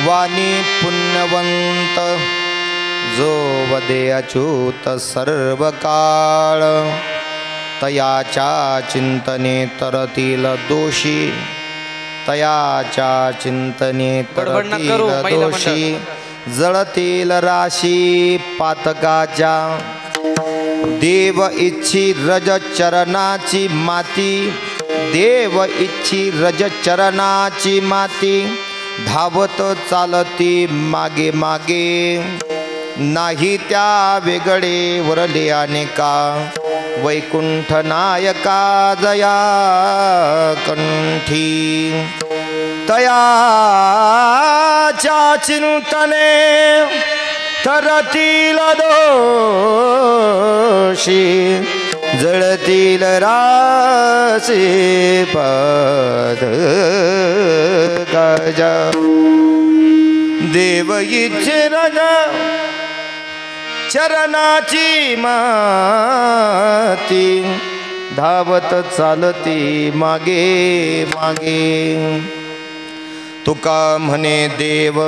वाणी पुण्यवंत जो वदे अच्युत सर्व काळ तयाच्या चिंतने तरतील दोषी तयाच्या चिंतने तरतील दोषी जळतील राशी पातकाच्या देव इच्छी रज चरणाची माती देव इच्छी रज चरणाची माती धावत चालती मागे मागे नाही त्या वेगळे वरले अनेका वैकुंठ नायका जया कंठी तयाच्या चिंतने तरतील दोषी जळतील राशी पद गजा देव इच्छे राजा चरणाची माती धावत चालती मागे मागे तुका म्हणे देव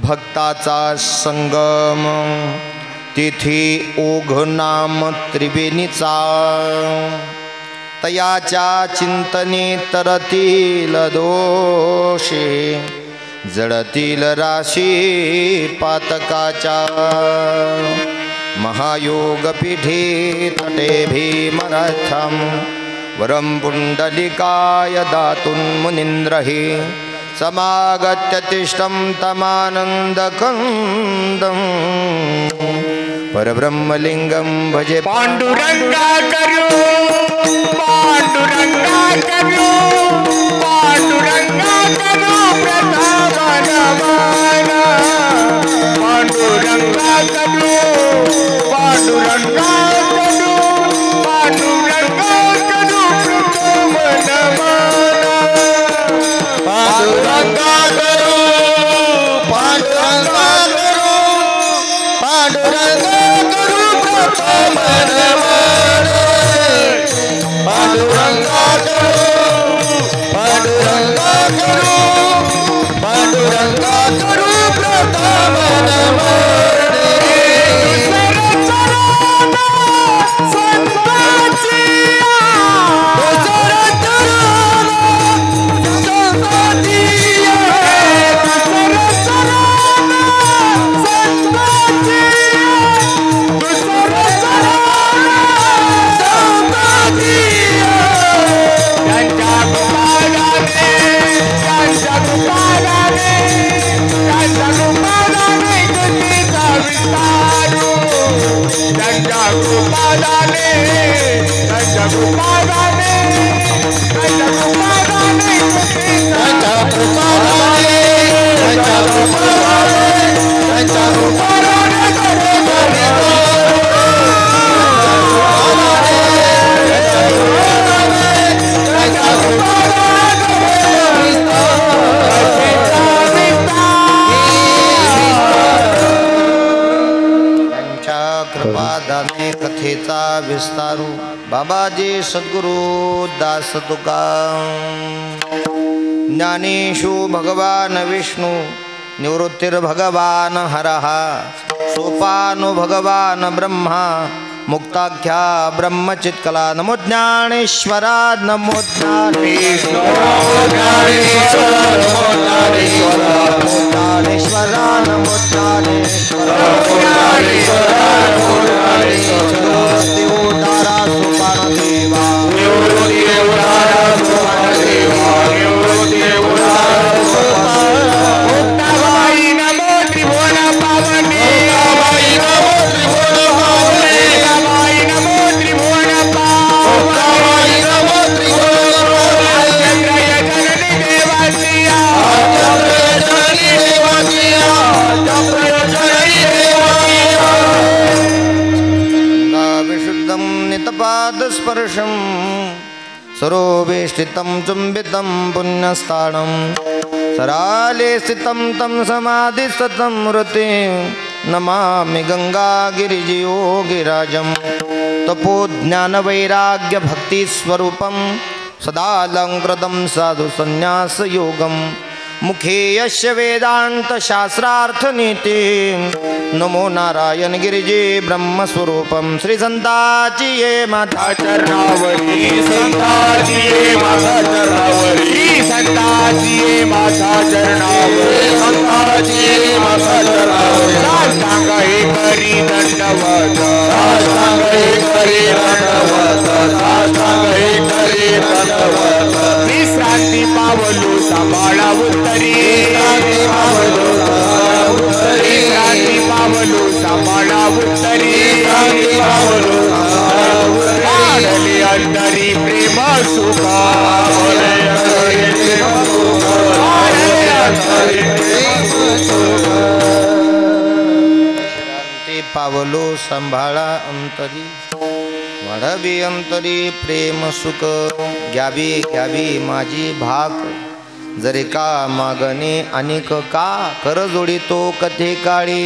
भक्ताचा संगम तिथी ओघ नाम त्रिवेणीचा तयाच्या चिंतने तरतील दोषे जळतील राशी पातकाच्या महायोग पीठे तटे भीमरथम वरम पुंडलिकाय दातुं मुनीन्द्रहि समागत्य तिष्ठं तमानन्दकन्दं परब्रह्मलिंगं भजे पांडुरंगा करू पांडुरंगा करू पांडुरंगा करू प्रताप नमन पांडुरंगा करू पांडुरंगा करू पांडुरंगा करू प्रताप नमन पांडुरंगा करू पांडुरंगा करू पांडुरंगा करू प्रताप नमन पांडुरंगा करू पांडुरंगा करू पांडुरंगा करू प्रताप नमन कथेचा विस्तारू बाबाजी सद्गुरु दास तुका ज्ञानेशु भगवान विष्णु निवृत्तिर्भगवान हरः सोपानो भगवान ब्रह्मा मुक्ताख्या ब्रह्मचित्कला नमो ज्ञानेश्वरा नमो ज्ञानेश्वरा नमो ज्ञानेश्वरा देवतारा सोपान देवा पादस्पर्शं सरोवेष्टितं चुम्बितं पुण्यस्थानं सराले स्थितं तं समाधिस्थतं मृते नमामि गंगागिरियोगिराजं तपोज्ञानवैराग्यभक्तिस्वरूपं सदालङ्कृतं साधुसन्न्यासयोगं मुखे यस्य वेदांत शास्त्रार्थ नीती नमो नारायण गिरिजे ब्रह्मस्वरूपम श्री संताची ये माता चरणावरी संताची ये माता चरणावरी संताची ये माता चरणावरी संताची ये माता चरणावरी साष्टांग हे करी दंडवत साष्टांग हे करी दंडवत साष्टांग हे करी दंडवत विश्रांती पावलो सांभाळा उत्तरी विश्रांती पावलो सांभाळा उत्तरी विश्रांती पावलो सांभाळा उत्तरी विश्रांती पावलो सांभाळा उत्तरी आडले अंतरी प्रेम सुख आडले अंतरी प्रेम सुख आडले अंतरी प्रेम सुख ते पावलो सांभाळा अंतरी वाढवी अंतरी प्रेम सुख घ्यावी घ्यावी माझी भाक जरे का मागणे अनेक का कर जोडितो कथे काळी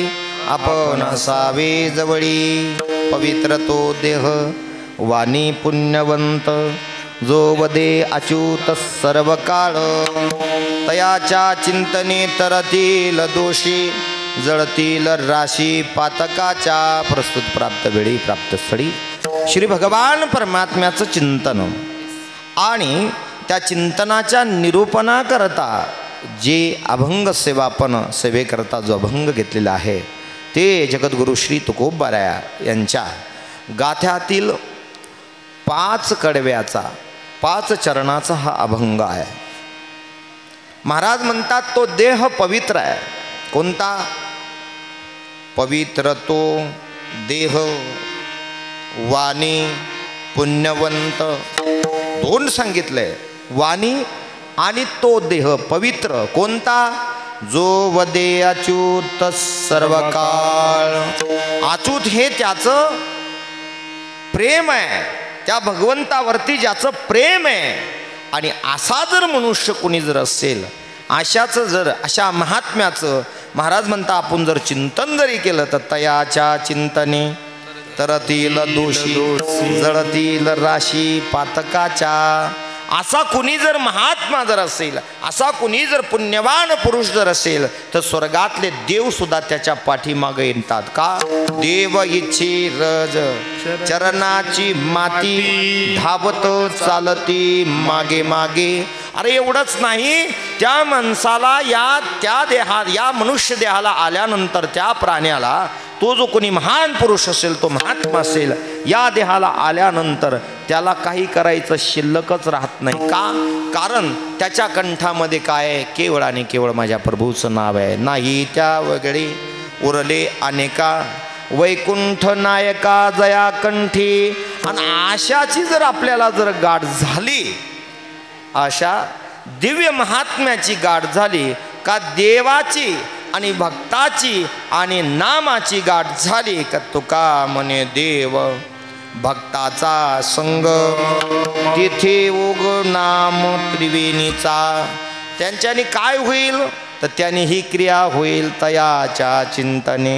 आपण असावे जवळी पवित्र तो देह वाणी पुण्यवंत जो वदे अच्युत सर्व काळ तयाच्या चिंतने तरतील दोषी जळतील राशी पातकाच्या प्रस्तुत प्राप्त वेळी प्राप्त स्थळी श्री भगवान परमात्म्याचं चिंतन आणि त्या चिंतनाच्या निरूपणाकरता जे अभंग सेवापन सेवेकरता जो अभंग घेतलेला आहे ते जगद्गुरु श्री तुकोबाराया यांच्या गाथ्यातील 5 कडव्याचा 5 चरणाचा हा अभंग आहे. महाराज म्हणतात तो देह पवित्र आहे. कोणता पवित्र तो देह वाणी पुण्यवंत 2 सांगितलंय. वाणी आणि तो देह पवित्र कोणता जो वदे अच्युत सर्व काळ. अच्युत हे त्याचं प्रेम आहे, त्या भगवंतावरती ज्याचं प्रेम आहे. आणि असा जर मनुष्य कोणी जर असेल अशा महात्म्याचं महाराज म्हणता आपण जर चिंतन जरी केलं तर तयाच्या चिंतने तरतील दोषी जळतील राशी पातकाच्या. असा कुणी जर महात्मा जर असेल असा कुणी जर पुण्यवान पुरुष जर असेल तर स्वर्गातले देव सुद्धा त्याच्या पाठीमागे येतात. का देव इच्छी रज चरणाची माती धावत चालती मागे मागे. अरे एवढंच नाही त्या माणसाला या मनुष्य देहाला आल्यानंतर त्या प्राण्याला तो जो कोणी महान पुरुष असेल तो महात्मा असेल या देहाला आल्यानंतर त्याला काही करायचं शिल्लकच राहत नाही. का कारण त्याच्या कंठामध्ये काय आहे केवळ आणि केवळ माझ्या प्रभूचं नाव आहे. नाही त्या वगळे उरले अनेका वैकुंठ नायका जया कंठी. आणि आशाची जर आपल्याला जर गाठ झाली अशा दिव्य महात्म्याची गाठ झाली का देवाची आणि भक्ताची आणि नामाची गाठ झाली का तुका म्हणे देव भक्ताचा संग तिथे उग नाम त्रिवेणीचा. त्यांच्याने काय होईल तर त्याने ही क्रिया होईल तयाच्या चिंतने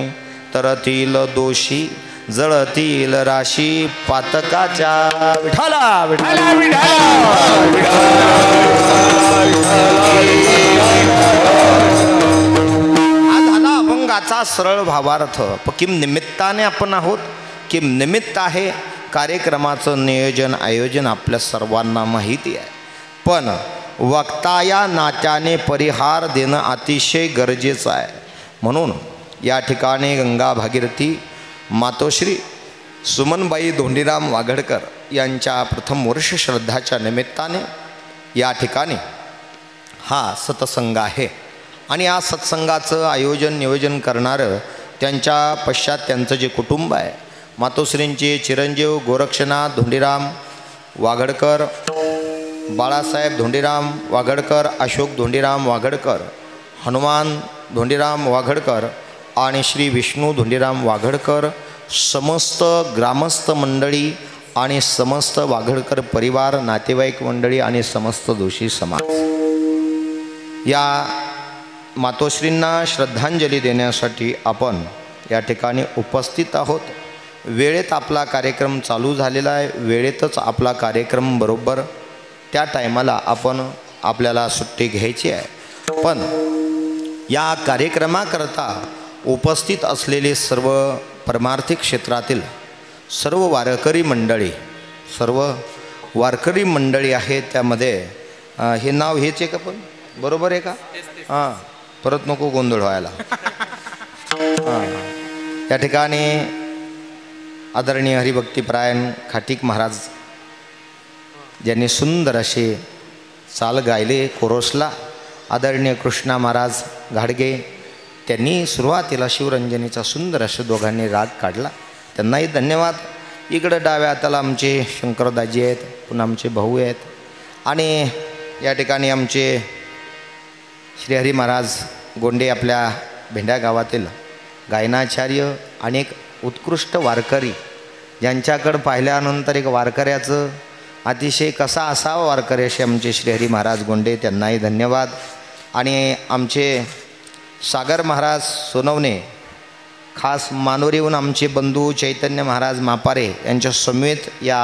तरतील दोषी जळतील राशी पातकाच्या. विठाला विठाला अभंगाचा सरळ भावार्थ. किम निमित्ताने आपण आहोत, किम निमित्त आहे. कार्यक्रमाचं नियोजन आयोजन आपल्या सर्वांना माहिती आहे, पण वक्ता या नात्याने परिहार देणं अतिशय गरजेचं आहे. म्हणून या ठिकाणी गंगा भागीरथी मातोश्री सुमनबाई धोंडीराम वाघडकर यांच्या प्रथम वर्ष श्रद्धाच्या निमित्ताने या ठिकाणी हा सत्संग आहे. आणि या सत्संगाचं आयोजन नियोजन करणारं त्यांच्या पश्चात त्यांचं जे कुटुंब आहे मातोश्रींचे चिरंजीव गोरक्षनाथ धोंडीराम वाघडकर, बाळासाहेब धोंडीराम वाघडकर, अशोक धोंडीराम वाघडकर, हनुमान धोंडीराम वाघडकर आणि श्री विष्णू धोंडीराम वाघडकर, समस्त ग्रामस्थ मंडळी आणि समस्त वाघडकर परिवार नातेवाईक मंडळी आणि समस्त दोषी समाज या मातोश्रींना श्रद्धांजली देण्यासाठी आपण या ठिकाणी उपस्थित आहोत. वेळेत आपला कार्यक्रम चालू झालेला आहे. वेळेतच आपला कार्यक्रम बरोबर त्या टायमाला आपल्याला सुट्टी घ्यायची आहे. पण या कार्यक्रमाकरता उपस्थित असलेले सर्व परमार्थिक क्षेत्रातील सर्व वारकरी मंडळी आहेत. त्यामध्ये हे नाव हेच आहे का? पण बरोबर आहे का? हां, परत नको गोंधळ व्हायला. हां, या ठिकाणी आदरणीय हरिभक्तीपरायण खाटीक महाराज ज्यांनी सुंदर असे चाल गायले कोरोसला, आदरणीय कृष्णा महाराज घाडगे त्यांनी सुरुवातीला शिवरंजनीचा सुंदर असे दोघांनी राग काढला, त्यांनाही धन्यवाद. इकडं डाव्या हाताला आमचे शंकरदाजी आहेत, पुन्हा आमचे भाऊ आहेत, आणि या ठिकाणी आमचे श्रीहरी महाराज गोंडे आपल्या भेंड्या गावातील गायनाचार्य, अनेक उत्कृष्ट वारकरी ज्यांच्याकडं पाहिल्यानंतर एक वारकऱ्याचं अतिशय कसा असावा वारकरी असे आमचे श्रीहरी महाराज गोंडे, त्यांनाही धन्यवाद. आणि आमचे सागर महाराज सोनवणे खास मानोरीहून आमचे बंधू चैतन्य महाराज मापारे यांच्या समेत या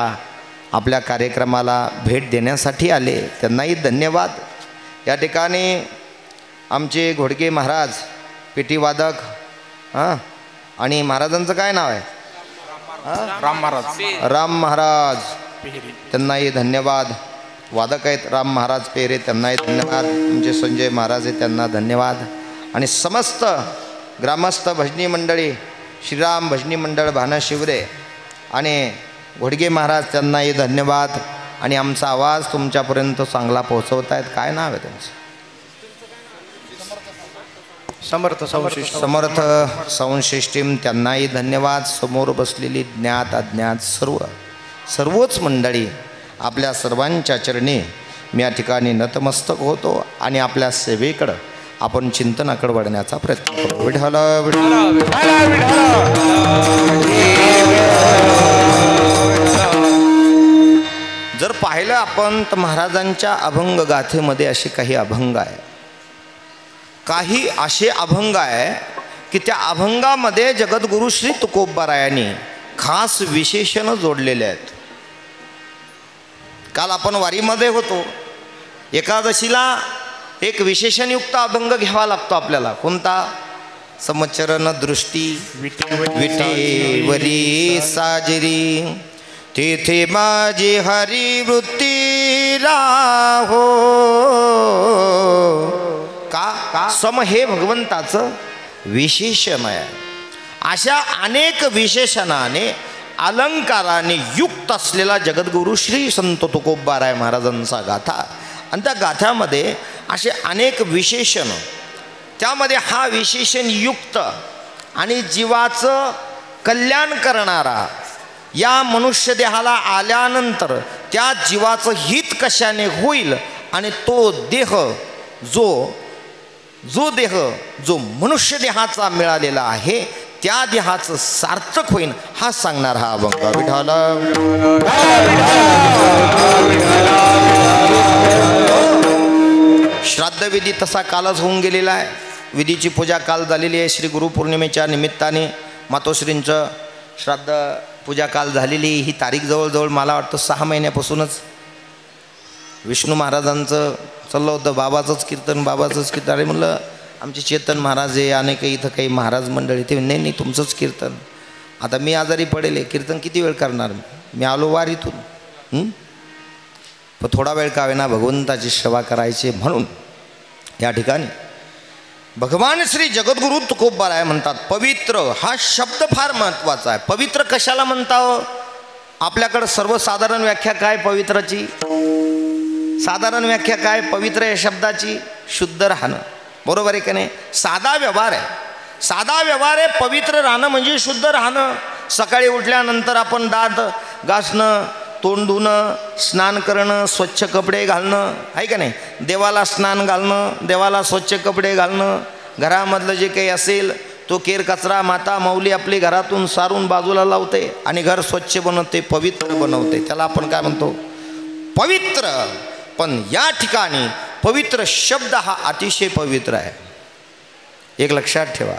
आपल्या कार्यक्रमाला भेट देण्यासाठी आले, त्यांनाही धन्यवाद. या ठिकाणी आमचे घोडके महाराज पेटीवादक, आणि महाराजांचं काय नाव आहे? राम महाराज, त्यांनाही धन्यवाद. वादक आहेत राम महाराज पेरे, त्यांनाही धन्यवाद. आमचे संजय महाराज आहेत, त्यांना धन्यवाद. आणि समस्त ग्रामस्थ भजनी मंडळी, श्रीराम भजनी मंडळ भानशिवरे आणि घोडगे महाराज, त्यांनाही धन्यवाद. आणि आमचा आवाज तुमच्यापर्यंत चांगला पोहोचवत आहेत. काय नाव आहे त्यांचं? समर्थ संशिष्टीम, त्यांनाही धन्यवाद. समोर बसलेली ज्ञात अज्ञात सर्वच मंडळी, आपल्या सर्वांच्या चरणी मी या ठिकाणी नतमस्तक होतो आणि आपल्या सेवेकडं आपण चिंतनाकडे वळण्याचा प्रयत्न करू. विठ्ठल जर पाहिलं आपण तर महाराजांच्या अभंग गाथेमध्ये असे काही अभंग आहे, काही असे अभंग आहे की त्या अभंगामध्ये जगद्गुरु श्री तुकोबारायांनी खास विशेषण जोडलेले आहेत. काल आपण वारीमध्ये होतो, एकादशीला एक विशेषणयुक्त अभंग घ्यावा लागतो आपल्याला. कोणता? समचरण दृष्टी विटेवरी साजरी, तेथे माझी हरिवृत्ती राहो. का? सम हे भगवंताचं विशेषण आहे. अशा अनेक विशेषणाने अलंकाराने युक्त असलेला जगद्गुरु श्री संत तुकोबाराय महाराजांचा गाथा, आणि त्या गाथ्यामध्ये असे अनेक विशेषण, त्यामध्ये हा विशेषण युक्त आणि जीवाचं कल्याण करणारा, या मनुष्य देहाला आल्यानंतर त्या जीवाचं हित कशाने होईल आणि तो देह जो मनुष्य देहाचा मिळालेला आहे त्या देहाचं सार्थक होईल, हा सांगणार हा अभंग. विठ्ठल श्राद्धविधी तसा कालच होऊन गेलेला आहे. विधीची पूजा काल झालेली आहे. श्री गुरुपौर्णिमेच्या निमित्ताने मातोश्रींचं श्राद्ध पूजा काल झालेली. ही तारीख जवळजवळ मला वाटतं 6 महिन्यापासूनच विष्णू महाराजांचं चाललं होतं. बाबाचंच कीर्तन. अरे म्हणलं आमचे चेतन महाराज आहे आणि काही इथं काही महाराज मंडळी, ते नाही तुमचंच कीर्तन. आता मी आजारी पडेल, कीर्तन किती वेळ करणार? मी आलो वारीतून, पण थोडा वेळ का होईना भगवंताची सेवा करायची म्हणून या ठिकाणी भगवान श्री जगद्गुरु तुकोबाराय म्हणतात. पवित्र हा शब्द फार महत्त्वाचा आहे. पवित्र कशाला म्हणताव? आपल्याकडं सर्वसाधारण व्याख्या काय पवित्राची? साधारण व्याख्या काय पवित्र या शब्दाची? शुद्ध राहणं. बरोबर आहे का नाही? साधा व्यवहार आहे. पवित्र राहणं म्हणजे शुद्ध राहणं. सकाळी उठल्यानंतर आपण दात घासणं, तोंड धुणं, स्नान करणं, स्वच्छ कपडे घालणं, आहे का नाही? देवाला स्नान घालणं, देवाला स्वच्छ कपडे घालणं, घरामधलं जे काही असेल तो केर कचरा माता माऊली आपली घरातून सारून बाजूला लावते आणि घर स्वच्छ बनवते, पवित्र बनवते. त्याला आपण काय म्हणतो? पवित्र. पण या ठिकाणी पवित्र शब्द हा अतिशय पवित्र आहे. एक लक्षात ठेवा,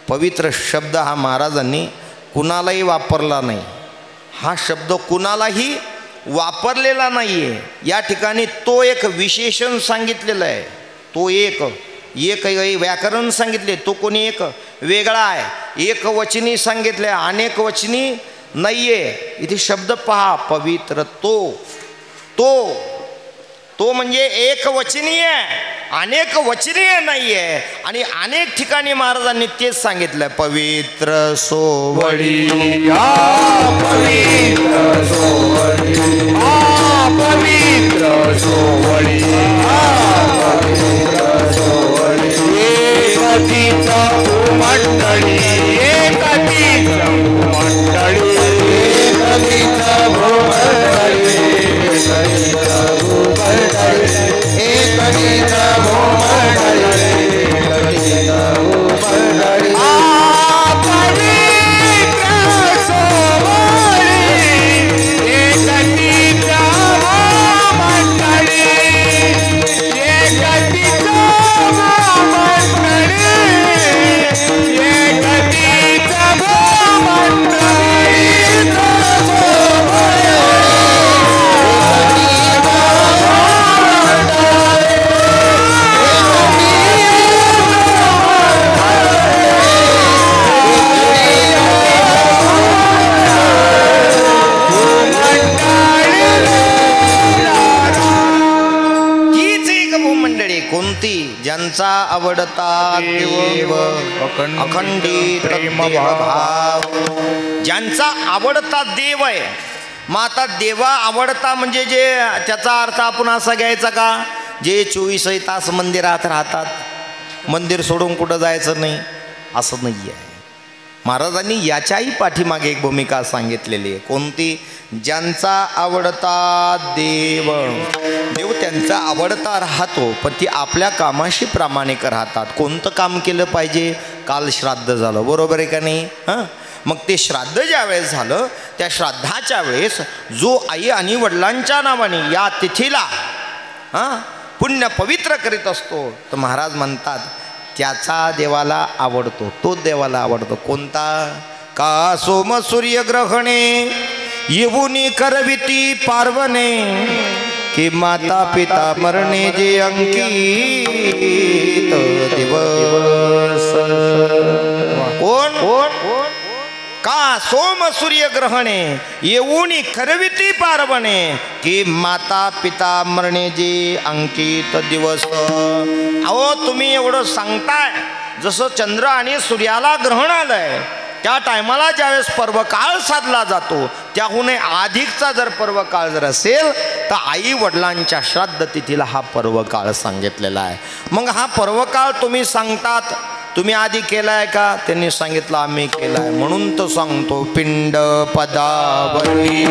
पवित्र शब्द हा महाराजांनी कुणालाही वापरला नाही. हा शब्द कुणालाही वापरलेला नाही आहे. या ठिकाणी तो एक विशेषण सांगितलेलं आहे. तो एक व्याकरण सांगितले तो कोणी एक वेगळा आहे, एक वचनी सांगितले अनेक वचनी नाहीये. इथे शब्द पहा, पवित्र तो म्हणजे एक वचनीय अनेक वचनीय नाहीये. आणि अनेक ठिकाणी महाराजांनी तेच सांगितलं, पवित्र सोवळी पवित्र सोवळी पवित्र सोवळी एकतीच भूमंडळी एकतीच भूमंडळी एकतीच भूमंडळी एकतीच भूमंडळी ज्यांचा आवडता देव अखंडित भाव, ज्यांचा आवडता देव आहे. मग आता देवा आवडता म्हणजे जे त्याचा अर्थ आपण असा घ्यायचा का, जे 24 तास मंदिरात राहतात, मंदिर सोडून कुठं जायचं नाही, असं नाही आहे. महाराजांनी याच्याही पाठीमागे एक भूमिका सांगितलेली आहे. कोणती? ज्यांचा आवडता देव त्यांचा आवडता राहतो, पण ती आपल्या कामाशी प्रामाणिक राहतात. कोणतं काम केलं पाहिजे? काल श्राद्ध झालं, बरोबर आहे का नाही? मग ते श्राद्ध ज्या वेळेस झालं, त्या श्राद्धाच्या वेळेस जो आई आणि वडिलांच्या नावाने या तिथीला पुण्य पवित्र करीत असतो, तर महाराज म्हणतात त्याचा देवाला आवडतो, तो देवाला आवडतो. कोणता? का सोम सूर्य ग्रहणे येऊनी करविती पार्वणे, की माता पिता मरणे जे अंकित दिवस. कोण? का सोम सूर्य ग्रहणे येऊनी करविती पार्वणे, की माता पिता मरणे जे अंकित दिवस. अहो तुम्ही एवढं सांगताय, जसं चंद्र आणि सूर्याला ग्रहण आलंय, त्या टायमाला ज्यावेळेस पर्वकाळ साधला जातो, त्याहूनही अधिकचा जर पर्वकाळ जर असेल, तर आई वडिलांच्या श्राद्ध तिथीला हा पर्वकाळ सांगितलेला आहे. मग हा पर्वकाळ तुम्ही सांगतात, तुम्ही आधी केलाय का? त्यांनी सांगितलं आम्ही केलाय, म्हणून तो सांगतो पिंड पदावली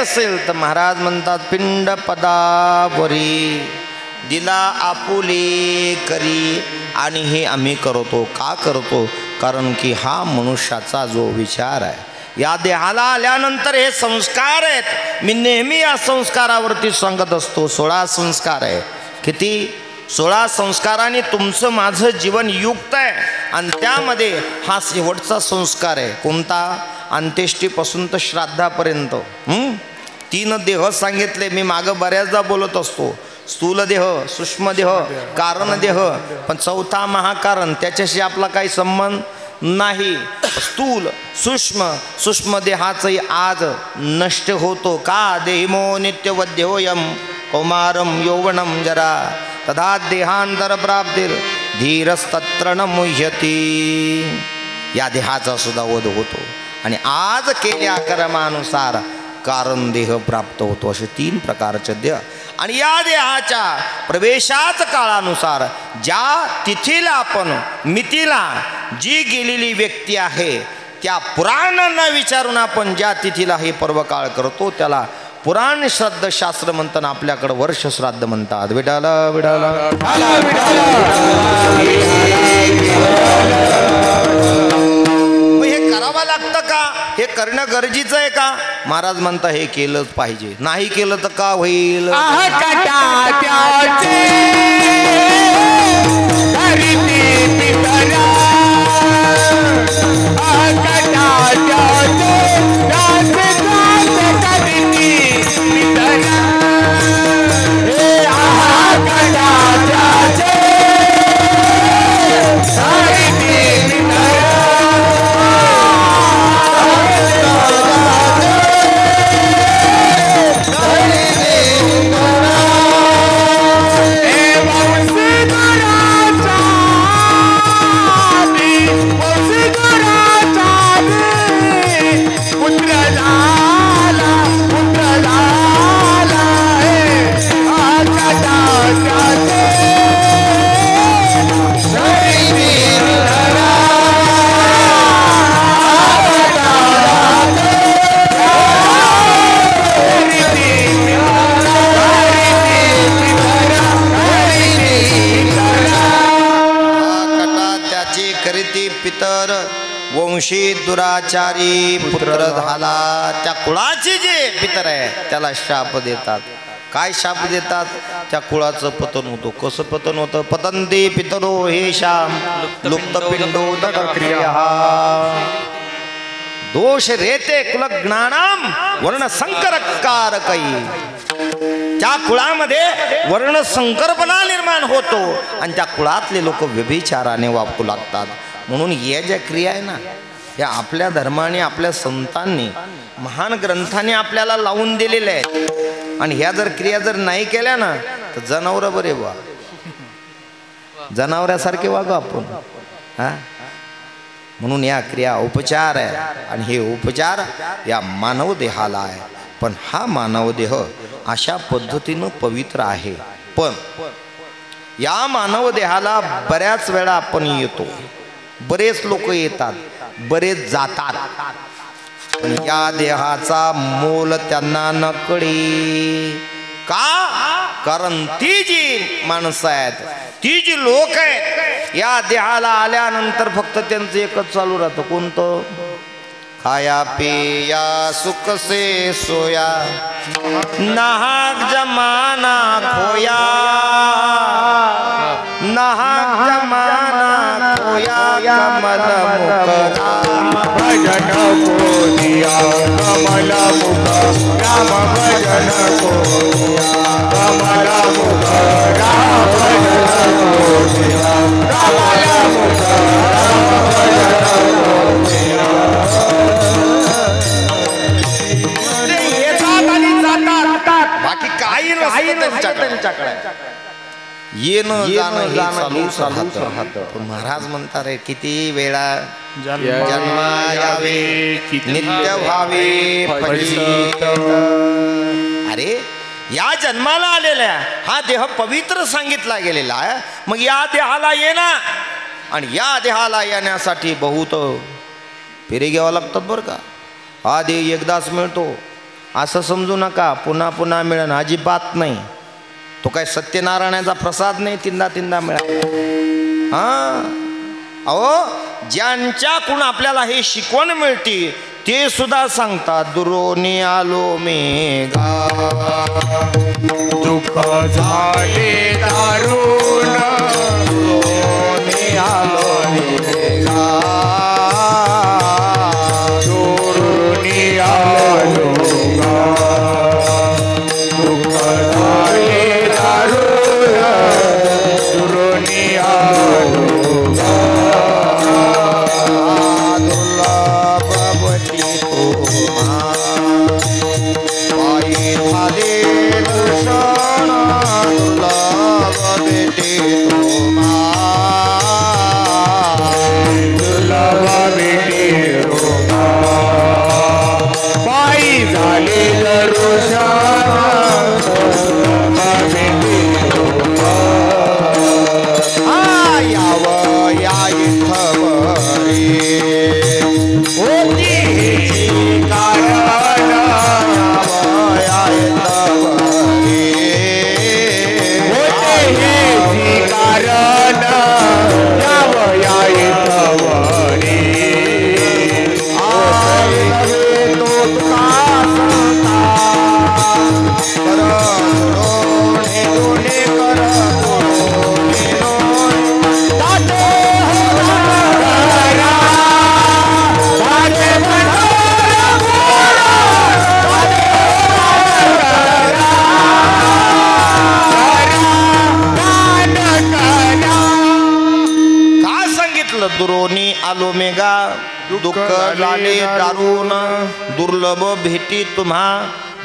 असेल तर महाराज म्हणतात पिंड पदावरी दिला आपुले करी. आणि हे आम्ही करतो का करतो? कारण की हा मनुष्याचा जो विचार आहे, या देहाला आल्यानंतर हे संस्कार आहेत. मी नेहमी या संस्कारावरती सांगत असतो. 16 संस्कार आहे. किती? 16 संस्काराने तुमचं माझं जीवन युक्त आहे. आणि त्यामध्ये हा शेवटचा संस्कार आहे. कोणता? अंत्येष्टीपासून तर श्राद्धापर्यंत 3 देह सांगितले. मी मागं बऱ्याचदा बोलत असतो. स्थूल देह, सूक्ष्म देह, कारण देह, पण 4था महाकारण त्याच्याशी आपला काही संबंध नाही. स्थूल सूक्ष्म देहाचंही आज नष्ट होतो. का? देहिमो नित्यवद्योयम कौमारम यौवनम जरा तथा देहांतर प्राप्तिर धीरस्तत्र न मुह्यति. या देहाचा सुद्धा वध होतो आणि आज केल्या कर्मानुसार कारण देह प्राप्त होतो. असे 3 प्रकारचे देह. आणि या देहाच्या प्रवेशाच काळानुसार ज्या तिथीला आपण मितीला जी गेलेली व्यक्ती आहे त्या पुराणांना विचारून आपण ज्या तिथीला हे पर्व काळ करतो त्याला पुराण श्राद्ध शास्त्र म्हणताना आपल्याकडे वर्ष श्राद्ध म्हणतात. विठाला विठाला हे करावं लागतं का? हे करणं गरजेचं आहे का? महाराज म्हणता हे केलंच पाहिजे. नाही केलं तर का होईल? वंशी दुराचारी पुत्र झाला. त्या कुळाचे जे पितर आहे त्याला शाप देतात. काय शाप देतात? त्या कुळाचं पतन होतं. कसं पतन होतं? पतंते पितरो हे शाम लुप्त पिंडोदक क्रिया दोष रेते कुल ज्ञानाम वर्ण संकरकारकई. त्या कुळामध्ये वर्ण संकरपणा निर्माण होतो आणि त्या कुळातले लोक व्यभिचाराने वापरू लागतात. म्हणून या ज्या क्रिया आहे ना या आपल्या धर्माने आपल्या संतांनी महान ग्रंथाने आपल्याला लावून दिलेल्या आहेत. आणि ह्या जर क्रिया जर नाही केल्या ना तर जनावर बरे वा जनावरासारखे वागू आपण. हा म्हणून या क्रिया उपचार आहे आणि हे उपचार या मानव देहाला आहे. पण हा मानव देह अशा पद्धतीनं पवित्र आहे. पण या मानव देहाला बऱ्याच वेळा आपण येतो. बरेच लोक येतात, बरेच जातात. पण या देहाचा मोल त्यांना न कळे. का? कारण ती जी माणसं आहेत ती जी लोक आहेत या देहाला आल्यानंतर फक्त त्यांचं एकच चालू राहतं. कोणतं? खाया पिया सुख से सोया नाहक जमाना खोया नाहक जमाना खोया कमल मुख राम भजन को दिया कमल मुख राम भजन को दिया कमल मुख राम भजन को दिया कमल मुख राम भजन को दिया. बाकी काही त्यांच्याकडे येणं जाणं चालूच राहतं. पण महाराज म्हणतात रे किती वेळा जन्मा यावे नित्य व्हावे फलित. अरे या जन्माला आलेल्या हा देह पवित्र सांगितला गेलेला आहे. मग या देहाला येणं आणि या देहाला येण्यासाठी बहुत फेरे घ्यावं लागतात बरं का. हा देह एकदाच मिळतो असं समजू नका. पुन्हा पुन्हा मिळणं अजिबात नाही. तो काय सत्यनारायणाचा प्रसाद नाही तीनदा तीनदा मिळाला. हा अहो ज्यांच्याकडून आपल्याला हे शिकवण मिळते ते सुद्धा सांगतात दुरोनी आलो मेघा दुःख झाले दारुण दुरोनी आलो मेघा दुरुनी आलो दुःख झाले दारुण दुरुनी आलो दर्शन दुर्लभ भेटे विठ्ठल दुरोनी आलो मेगा दुःख झाले दारुण दुर्लभ भेटी तुम्हा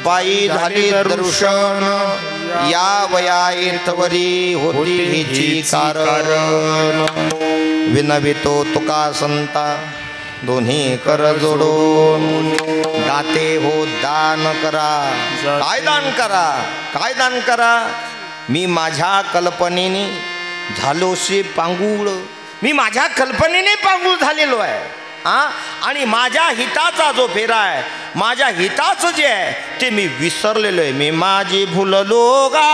पायी झाले दर्शन या वयातवरी होती हिची कारण विनवितो तुका संता दोन्ही कर जोडून दाते हो दान करा काय दान करा काय दान करा मी माझ्या कल्पनेने झालोशी पांगुळ मी माझ्या कल्पनेने पांगुळ झालेलो आहे आणि माझ्या हिताचा जो फेरा आहे माझ्या हिताचं जे आहे ते मी विसरलेलो आहे मी माझी भुललो गा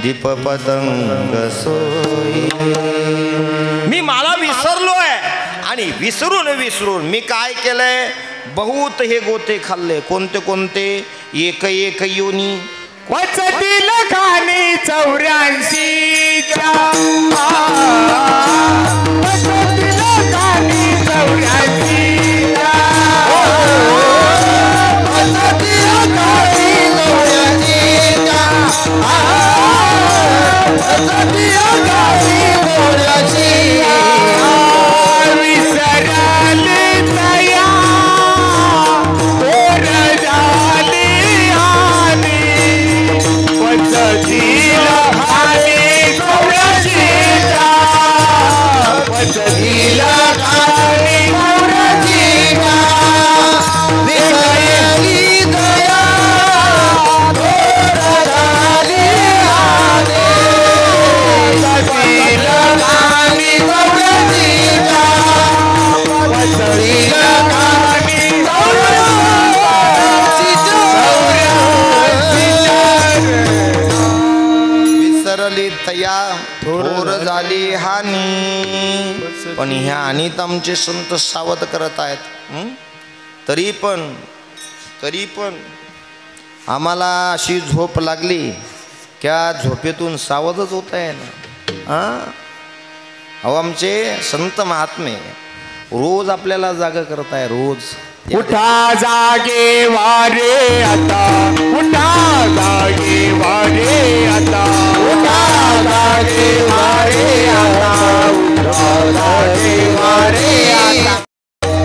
दीप पतंग सोई मी मला विसरलो आहे आणि विसरून मी काय केलंय बहुत हे गोते खाल्ले कोणते कोणते एक एक योनी वचतील खाणी 84च्या वचतील खाणी 84च्या वचतील खाणी 84च्या वचतील खाणी 84च्या विसरले तया पोर झाली वचतीला खाली 84च्या वचतीला खाली 84च्या विसरली दया थोर झाली आले वचतीला खाली 84च्या वचतीला खाली 84च्या विसरली तया थोर झाली हानी पण ह्या हानीत आमचे संत सावध करत आहेत तरी पण आम्हाला अशी झोप लागली त्या झोपेतून सावधच होत आहे ना अहो आमचे संत महात्मे रोज आपल्याला जागा करत आहे रोज उठा जागे वारे आता उठा जागे वारे आता उठा जागे वारे आता उठा जागे वारे आता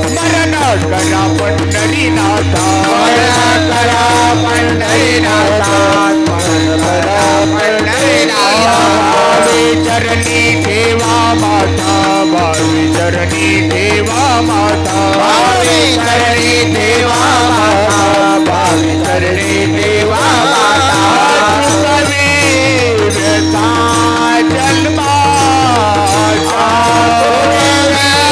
स्मरण करा पंढरीनाथा स्मरण करा पंढरीनाथा स्मरण करा पंढरीनाथा भावे चरणी ठेवा माता भावे चरणी ठेवा माता भावे चरणी ठेवा माता भावे चरणी ठेवा माता कबीरचा जन्माचा कबीरचा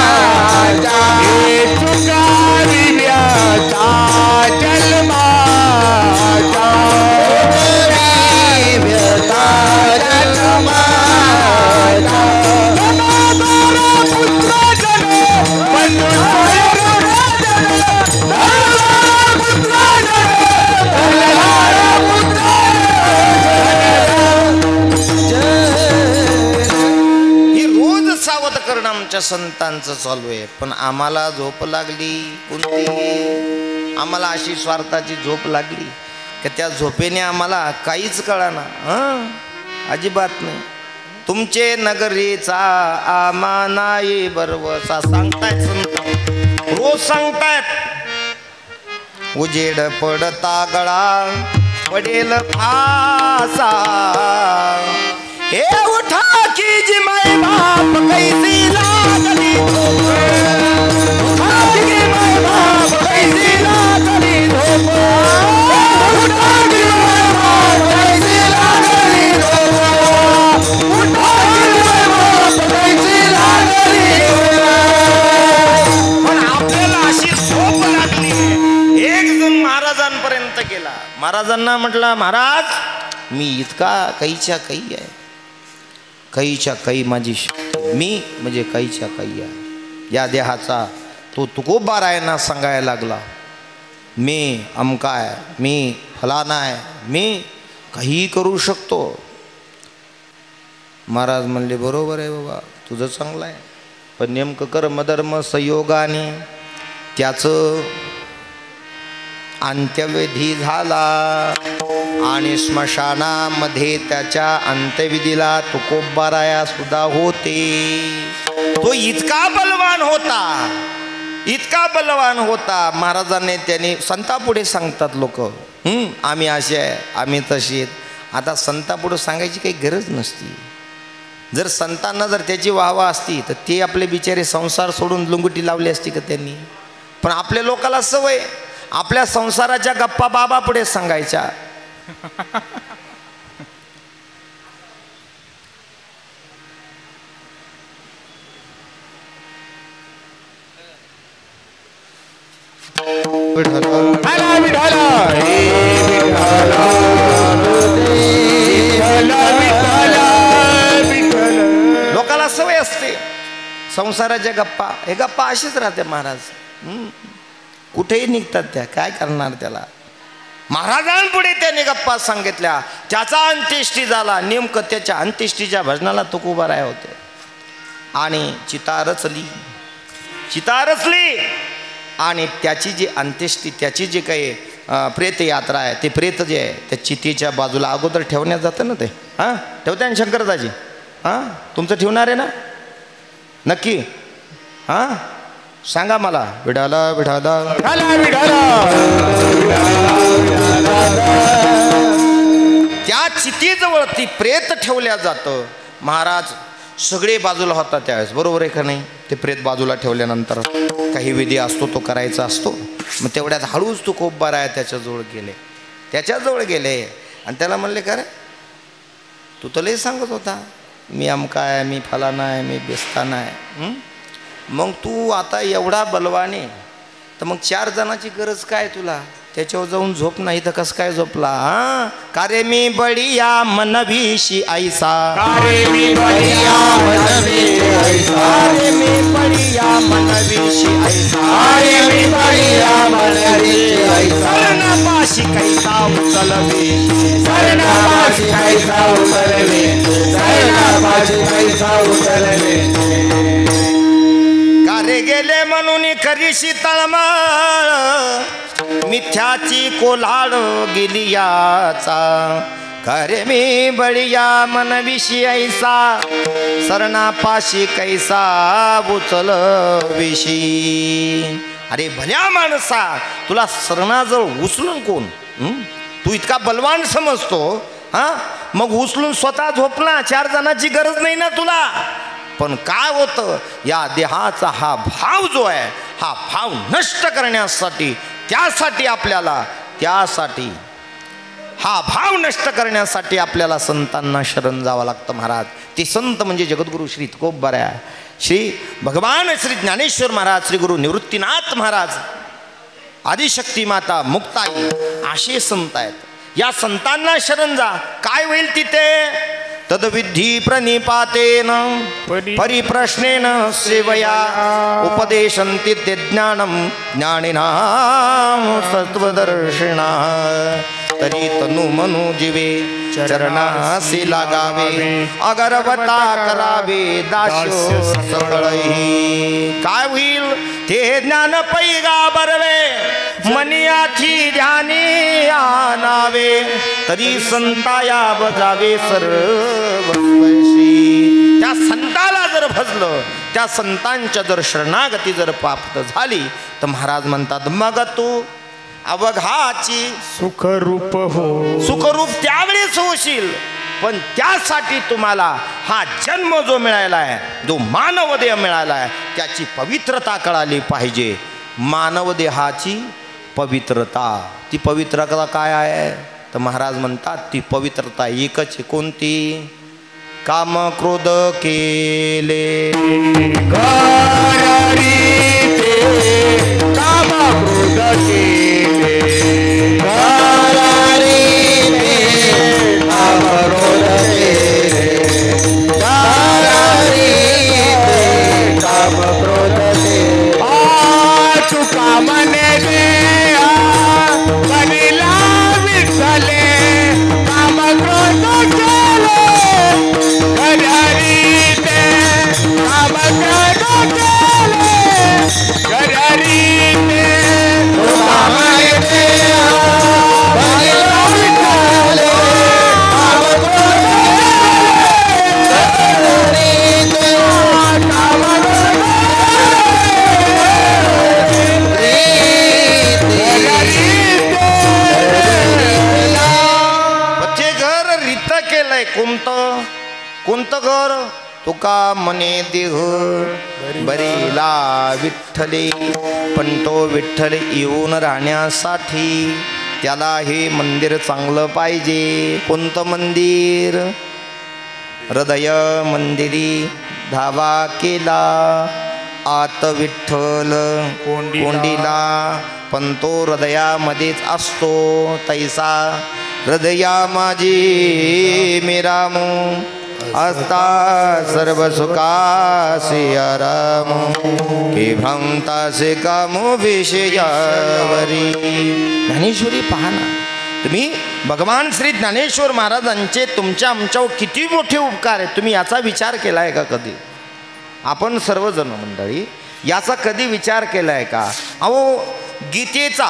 जन्माचा हे तुकाविल्याचा जन्माचा कबीरचा जन्माचा आमच्या संतांचं चालू आहे पण आम्हाला झोप लागली कोणती आम्हाला अशी स्वार्थाची झोप लागली की त्या झोपेने आम्हाला काहीच कळाना अजिबात नाही तुमचे नगरीचा आमा नाही बरवसा सांगतायत संत रोज सांगतायत उजेड पडता गळा पडेल फासा हे उठा की जी माय बाप कैसी लागली उठा की माय बाप कैसी लागली झोप उठा की माय बाप कैसी लागली झोप उठा की माय बाप कैसी लागली पण आपल्याला अशी झोप लागली एक जण महाराजांपर्यंत गेला महाराजांना म्हटला महाराज मी इतका कैच्या कै आहे कैच्या कै माझी मी म्हणजे कैच्या कै आहे या देहाचा तो तुकोबारायांना सांगायला लागला मी अमका आहे मी फलाना आहे मी काही करू शकतो महाराज म्हणले बरोबर आहे बाबा तुझं चांगलं आहे पण नेमकं कर्मधर्म संयोगाने त्याचं अंत्यविधी झाला आणि स्मशानामध्ये त्याच्या अंत्यविधीला तुकोबाराया सुद्धा होते. तो इतका बलवान होता, इतका बलवान होता. महाराजांनी त्यांनी संतापुढे सांगतात लोक, आम्ही असे आहे, आम्ही तशी आहेत. आता संतापुढे सांगायची काही गरज नसती. जर संतांना जर त्याची वाहवा असती तर ते आपले बिचारे संसार सोडून लुंगुटी लावली असती का त्यांनी. पण आपल्या लोकाला सवय आपल्या संसाराच्या गप्पा बाबा पुढे सांगायच्या. लोकाला सवय असते संसाराच्या गप्पा. हे गप्पा अशीच राहते महाराज. कुठेही निघतात त्या, काय करणार त्याला. महाराजांपुढे त्याने गप्पा सांगितल्या. त्याचा अंत्येष्टी झाला. नेमकं त्याच्या अंत्येष्टीच्या भजनाला तुकोबाराया होते आणि चिता रचली आणि त्याची जी अंत्येष्टी, त्याची जी काही प्रेत यात्रा आहे, ते प्रेत जे आहे त्या चितेच्या बाजूला अगोदर ठेवण्यात जातं ना. ते ठेवते ना शंकरदाजी. तुमचं ठेवणार आहे ना नक्की? सांगा मला. विडाला विडाला त्या चितीजवळ ती प्रेत ठेवल्या जातं. महाराज सगळे बाजूला होता त्यावेळेस, बरोबर आहे का नाही? ते प्रेत बाजूला ठेवल्यानंतर काही विधी असतो तो करायचा असतो. मग तेवढ्यात हळूच तुकोबाराया त्याच्याजवळ गेले आणि त्याला म्हणले, का रे तू तर लय सांगत होता मी अमका आहे, मी फलाना आहे, मी बेस्ताना आहे. मग तू आता एवढा बलवाने तर मग 4 जणांची गरज काय तुला? त्याच्यावर जाऊन झोप नाही तर कसं काय झोपला? का रे मी बडिया मनवीशी ऐसा, कारे मी बडिया मनवीशी ऐसा, कारे मी बडिया मनवीशी ऐसा, कारे मी बडिया मनवीशी ऐसा, शरणपाशी कैसा उचलवे, शरणपाशी कैसा उचलवे, शरणपाशी कैसा उचलवे. कारे गेले म्हणून करीशी तळमळ, मिथ्याची कोलाड गेली याचा. करे मी बळिया मनविशी ऐसा, सरणापाशी कैसा उचल विशी. अरे भल्या माणसा, तुला सरणाजवळ उचलून कोण? तू इतका बलवान समजतो, मग उचलून स्वतः झोपला. 4 जणांची गरज नाही ना तुला. पण काय होतं, या देहाचा हा भाव जो आहे, हा भाव नष्ट करण्यासाठी, त्यासाठी हा भाव नष्ट करण्यासाठी आपल्याला संतांना शरण जावं लागतं महाराज. ते संत म्हणजे जगद्गुरु श्री तुकोबाराया, श्री भगवान श्री ज्ञानेश्वर महाराज, श्री गुरु निवृत्तीनाथ महाराज, आदिशक्ती माता मुक्ताई, असे संत आहेत. या संतांना शरण जा. काय होईल तिथे? तद्विधी प्रणिपातेन परिप्रश्नेन सेवया उपदेशन्ति ते ज्ञानं ज्ञानिनां सत्वदर्शिना. तरी तनु मनु जीवे चरणासी लागावे, अगरवता करावे दास्यो सकळही. काय होईल? ते ज्ञान पैगा बरवे, मनियाथी ध्यानी आनावे. तरी संताया बजावे सर्व. त्या संताला जर भजलं, त्या संतांच्या जर शरणागती जर प्राप्त झाली तर महाराज म्हणतात, मग तू अवघाची सुखरूप हो. सुखरूप त्यावेळेस होशील. पण त्यासाठी तुम्हाला हा जन्म जो मिळाला आहे, जो मानव देह मिळाला आहे, त्याची पवित्रता कळाली पाहिजे. मानव देहाची पवित्रता, ती पवित्रता काय आहे? तर महाराज म्हणतात ती पवित्रता एकच आहे. कोणती? काम क्रोध केले, काम क्रोध केले, काम क्रोध केले, काम क्रोध केले. तू कामने दे बनिला विठ्ठले, काम क्रोध केले, घरी ते काम क्रोध केले, घरी ते केलंय कोणतं कोणतं घर तुका मने देह बरीला विठ्ठले पण तो विठ्ठल येऊन राहण्यासाठी त्याला हे मंदिर चांगलं पाहिजे कोणतं मंदिर हृदय मंदिरी धावा केला आत विठ्ठल कोंडीला पण तो हृदयामध्येच असतो तैसा हृदया माझी मेरामू असता सर्व सुखासे आराम के भ्रांतासे कामो विषयावरी ज्ञानेश्वरी पहा ना तुम्ही भगवान श्री ज्ञानेश्वर महाराजांचे तुमच्या आमच्यावर किती मोठे उपकार आहेत तुम्ही याचा विचार केला आहे का कधी आपण सर्वजण मंडळी याचा कधी विचार केला आहे का अहो गीतेचा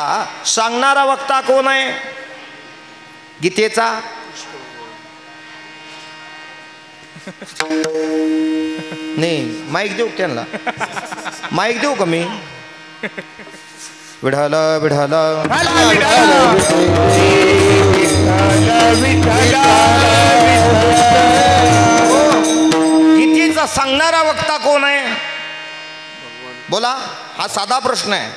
सांगणारा वक्ता कोण आहे गीतेचा नाही माईक देऊ त्यांना माईक देऊ का मी विढाला विढाला गीतेचा सांगणारा वक्ता कोण आहे बोला हा साधा प्रश्न आहे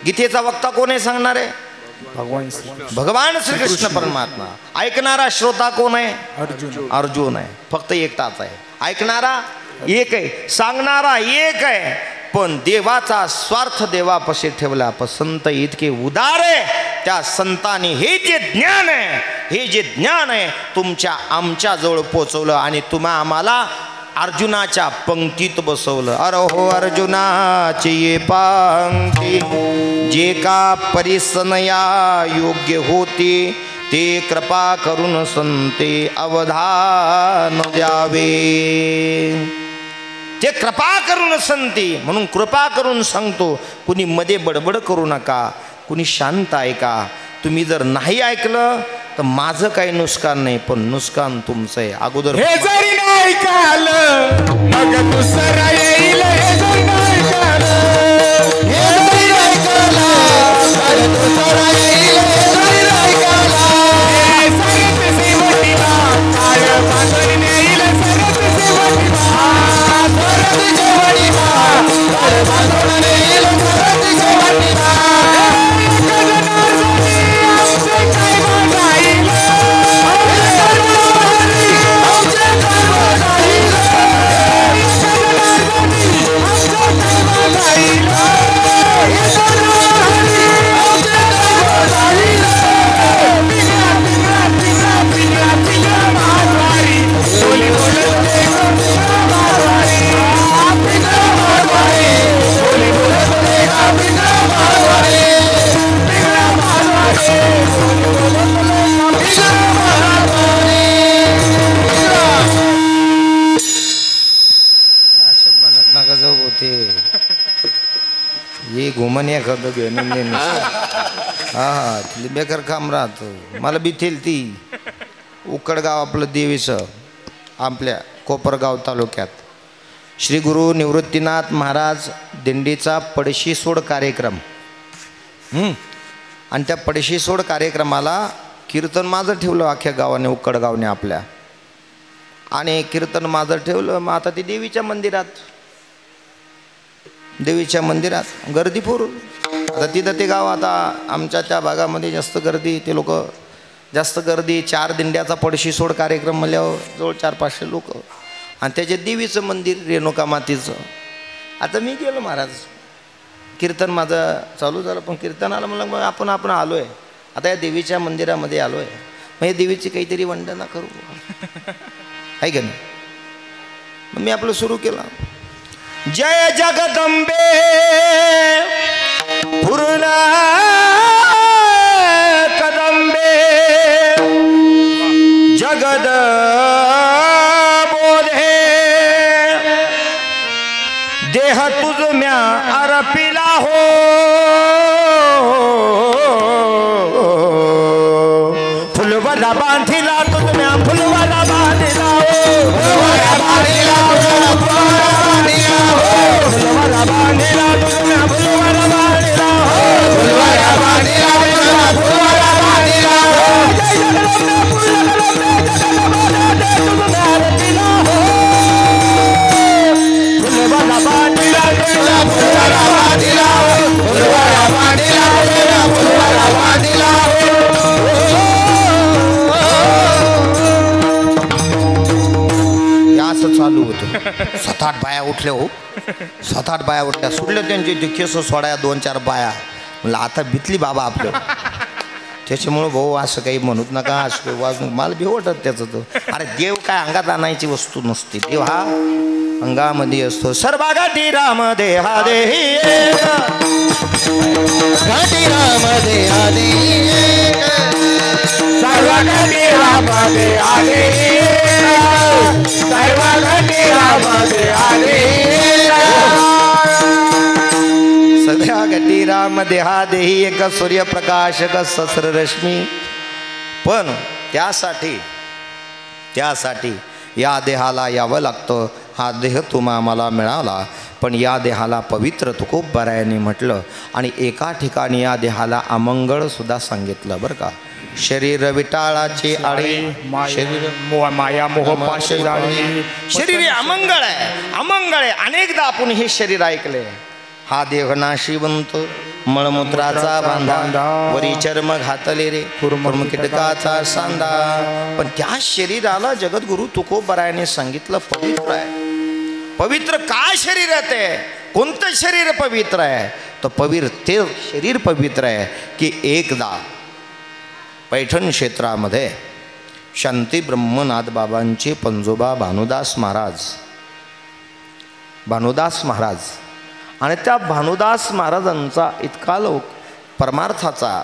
गीतेचा वक्ता कोण आहे सांगणार आहे भगवान श्रीकृष्ण परमात्मा ऐकणारा श्रोता कोण आहे अर्जुन आहे फक्त एकटाच आहे ऐकणारा एक आहे सांगणारा एक आहे पण देवाचा स्वार्थ देवापाशी ठेवला पण संत इतके उदार आहे त्या संतांनी हे जे ज्ञान आहे तुमच्या आमच्या जवळ पोचवलं आणि तुम्हा आम्हाला अर्जुनाच्या पंक्तीत बसवलं अरे हो अर्जुनाची ये पंक्ती जे का परिसनया योग्य होते ते कृपा करून संते अवधान द्यावे ते कृपा करून संते म्हणून कृपा करून सांगतो कुणी मध्ये बडबड करू नका कुणी शांत ऐका तुम्ही जर नाही ऐकलं तर माझं काही नुकसान नाही पण नुकसान तुमचं आहे अगोदर हे जरी नाही कालं मग दुसरा येईल हे जरी नाही कालं हे जरी नाही कालं मग दुसरा येईल हे जरी नाही कालं हे सांगत सेवटीला काळ बांधून येईल सांगत सेवटीला परत जेवणीला काळ बांधून येईल परत जेवणीला नका जाऊ होते ये घुमन खरं घेणं हा बेकार काम राहतो मला भीतील ती उकडगाव आपलं देवीचं आपल्या कोपरगाव तालुक्यात श्री गुरु निवृत्तीनाथ महाराज दिंडीचा पडशी सोड कार्यक्रम आणि त्या पडशी सोड कार्यक्रमाला कीर्तन माझं ठेवलं अख्ख्या गावाने उकडगावने आपल्या आणि कीर्तन माझं ठेवलं मग आता ती देवीच्या मंदिरात गर्दी पुरून आता तिथं ते गाव आता आमच्या त्या भागामध्ये जास्त गर्दी ते लोक जास्त गर्दी 4 दिंड्याचा पडशी सोड कार्यक्रम म्हणल्यावर जवळ 400-500 लोक आणि त्याच्या देवीचं मंदिर रेणुका मातेचं आता मी गेलो महाराज कीर्तन माझं चालू झालं पण कीर्तनाला मला मग आपण आलो आहे आता या देवीच्या मंदिरामध्ये आलो आहे मग या देवीची काहीतरी वंदना करू आहे का नाही मग मी आपलं सुरू केलं जय जगदंबे पूर्ण कदंबे जगद बोधे देह तुझ म्या अर्पिला हो फुलवाला बांधिला तुझ म्या फुलवाला बांधिला हो फुलवाला बांधिला फुलवाला बांधिला तुझ म्या फुलवाला बांधिला हो फुलवाला बांधिला फुलवाला बांधिला हो जय जगदंबे पूर्ण कदंबे होतो. 7-8 बाया उठल्या हो, 7-8 बाया उठल्या, सुटल्या त्यांचे ते केस सोडाया 2-4 बाया. म्हणलं आता बितली बाबा आपलं. त्याच्यामुळं भाऊ असं काही म्हणूच नका, असं काही वाजून मला भी वाटत त्याचं. तर अरे देव काय अंगात आणायची वस्तू नसते, देव हा अंगामध्ये असतो. सर्वा घाटी राम देहा देही घाटी राम देहा देही सर्व घाटी राम देहा देही सर्व घाटी राम देहा देही सध्या घटी राम देहा देही एक सूर्यप्रकाशक सहस्र रश्मी. पण त्यासाठी या देहाला यावं लागतं. हा देह तुम्हा मला मिळाला, पण या देहाला पवित्र तुकोबरायाने म्हटलं. आणि एका ठिकाणी या देहाला अमंगळ सुद्धा सांगितलं बरं का. शरीर विटाळाची आळी, शरीर माया मोह पाश जाळी. शरीर अमंगळ आहे. अनेकदा आपण हे शरीर ऐकले. हा देह नाशिवंत, मळमूत्राचा बांधा, वरी चर्म घातले रे, कुर्म कीटकाचा सांदा. पण त्या शरीराला जगद्गुरु तुकोबरायाने सांगितलं पवित्र आहे. पवित्र का शरीर आहे ते? कोणतं शरीर पवित्र आहे? तर ते शरीर पवित्र आहे की एकदा पैठण क्षेत्रामध्ये शांती ब्रह्मनाथ बाबांचे पंजोबा भानुदास महाराज आणि त्या भानुदास महाराजांचा इतका परमार्थाचा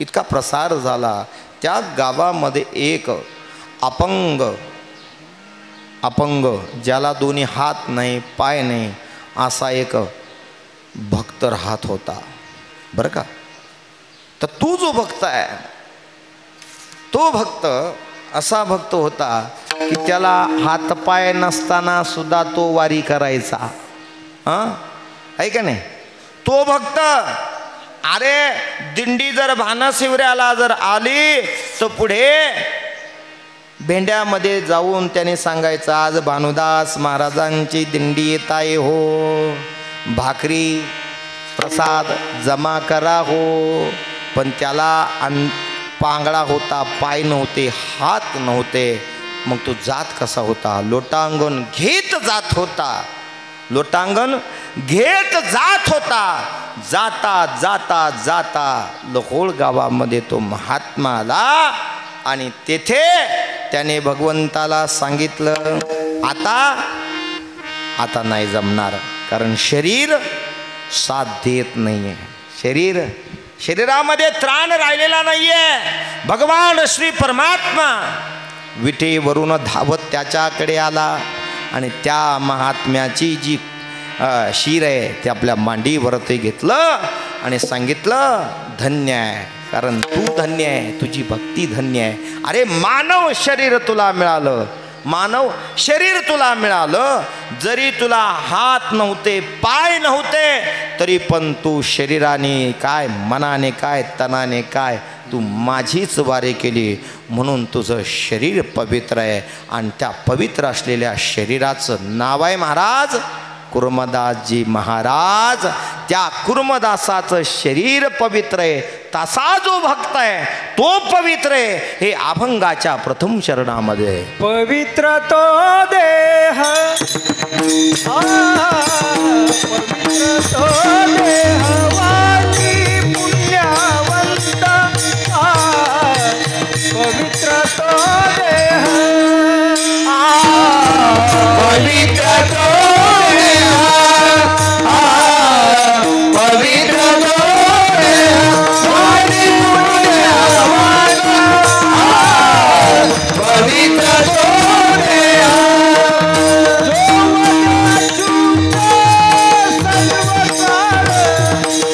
इतका प्रसार झाला. त्या गावामध्ये एक अपंग ज्याला दोन्ही हात नाही पाय नाही असा एक भक्त राहत होता बरं का. तर तो जो भक्त आहे, तो भक्त असा भक्त होता की त्याला हात पाय नसताना सुद्धा तो वारी करायचा. आहे का नाही? तो भक्त अरे दिंडी जर भानशिवऱ्याला जर आली तर पुढे भेंड्यामध्ये जाऊन त्याने सांगायचं आज भानुदास महाराजांची दिंडी येत आहे हो, भाकरी प्रसाद जमा करा हो. पण त्याला पांगळा होता, पाय नव्हते, हात नव्हते. मग तो जात कसा होता? लोटांगण घेत जात होता. जाता जाता जाता लहोळ गावामध्ये तो महात्मा आला आणि तेथे त्याने भगवंताला सांगितलं आता नाही जमणार, कारण शरीर साथ देत नाहीये. शरीरामध्ये त्राण राहिलेला नाहीये. भगवान श्री परमात्मा विटेवरून धावत त्याच्याकडे आला आणि त्या महात्म्याची जी शीर आहे ते आपल्या मांडीवर ते घेतलं आणि सांगितलं धन्य आहे, कारण तू धन्य आहे, तुझी भक्ती धन्य आहे. अरे मानव शरीर तुला मिळालं, मानव शरीर तुला मिळालं, जरी तुला हात नव्हते पाय नव्हते तरी पण तू शरीराने काय, मनाने काय, तनाने काय, तू माझीच वारी केली म्हणून तुझं शरीर पवित्र आहे. आणि त्या पवित्र असलेल्या शरीराचं नाव आहे महाराज कुर्मदासजी महाराज. त्या कुर्मदासाचं शरीर पवित्र आहे, तसा जो भक्त आहे तो पवित्र आहे. हे अभंगाच्या प्रथम चरणामध्ये पवित्र तो देह, पवित्र तो देह वाणी पुण्यवंत, पवित्र तो देह, पवित्र तो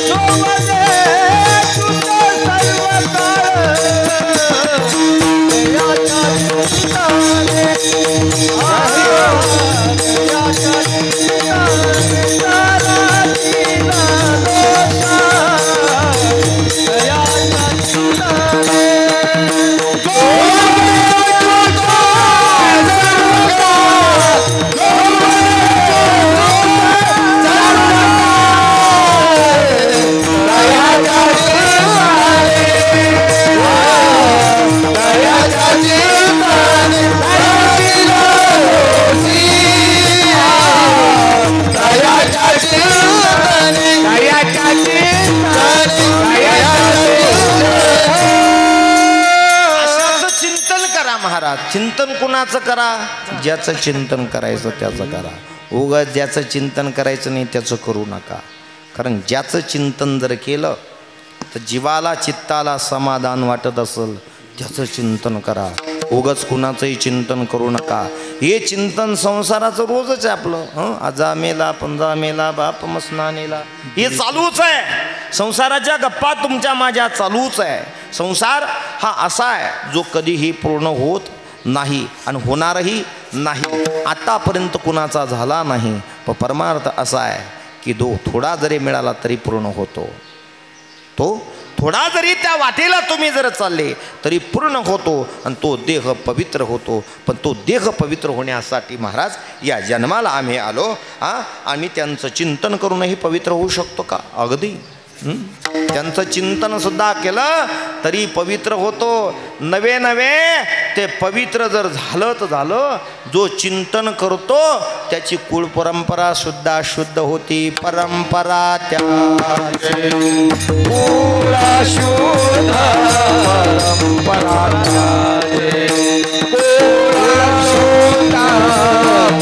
Oh महाराज चिंतन कुणाचं करा, ज्याचं चिंतन करायचं त्याचं करा, उगाच ज्याचं चिंतन करायचं नाही त्याचं करू नका. कारण ज्याचं चिंतन जर केलं तर जीवाला चित्ताला समाधान वाटत असेल त्याचं चिंतन करा, उगाच कुणाचंही चिंतन करू नका. हे चिंतन संसाराचं रोजच आहे आपलं. आजा मेला पंजा मेला बाप मसना नेला, हे चालूच आहे. संसाराच्या गप्पा तुमच्या माझ्या चालूच आहे. संसार हा असा आहे जो कधीही पूर्ण होत नाही आणि होणारही नाही. आतापर्यंत कुणाचा झाला नाही, पण परमार्थ असा आहे की जो थोडा जरी मिळाला तरी पूर्ण होतो. तो थोडा जरी त्या वाटेला तुम्ही जर चालले तरी पूर्ण होतो आणि तो देह पवित्र होतो. पण तो देह पवित्र होण्यासाठी महाराज या जन्माला आम्ही आलो. आम्ही त्यांचं चिंतन करूनही पवित्र होऊ शकतो का? अगदी त्यांचं चिंतन सुद्धा केलं तरी पवित्र होतो. नवे नवे ते पवित्र जर झालं तर झालं. जो चिंतन करतो त्याची कुळ परंपरा सुद्धा शुद्ध होती. परंपरा त्या परंपराचे कुळ शुद्ध, परंपराचे कुळ शुद्ध,